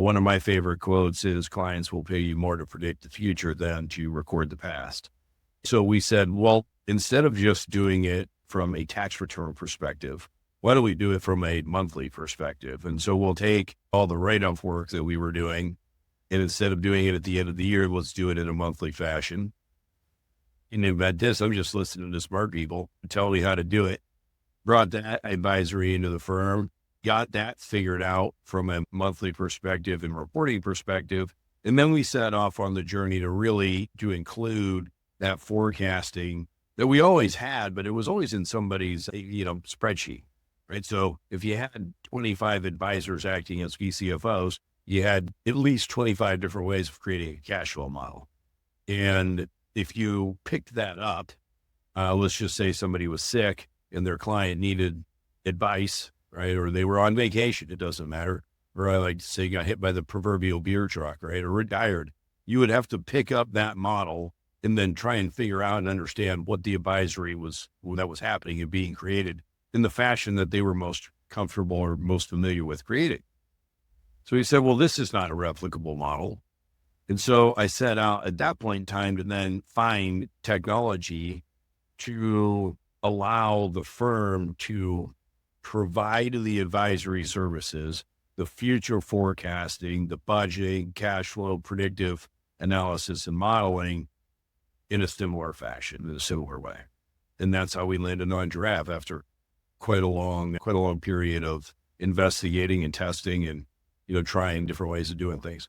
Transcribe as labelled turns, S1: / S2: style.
S1: One of my favorite quotes is clients will pay you more to predict the future than to record the past. So we said, well, instead of just doing it from a tax return perspective, why don't we do it from a monthly perspective? And so we'll take all the write-off work that we were doing, and instead of doing it at the end of the year, let's do it in a monthly fashion. And about this, I'm just listening to smart people tell me how to do it. Brought that advisory into the firm, got that figured out from a monthly perspective and reporting perspective. And then we set off on the journey to include that forecasting that we always had, but it was always in somebody's, spreadsheet, right? So if you had 25 advisors acting as VCFOs, you had at least 25 different ways of creating a cash flow model. And if you picked that up, let's just say somebody was sick and their client needed advice, right? Or they were on vacation, it doesn't matter. Or I like to say got hit by the proverbial beer truck, right? Or retired. You would have to pick up that model and then try and figure out and understand what the advisory was that was happening and being created in the fashion that they were most comfortable or most familiar with creating. So he said, well, this is not a replicable model. And so I set out at that point in time to then find technology to allow the firm to provide the advisory services, the future forecasting, the budgeting, cash flow, predictive analysis and modeling in a similar fashion, in a similar way. And that's how we landed on Giraffe after quite a long period of investigating and testing and, trying different ways of doing things.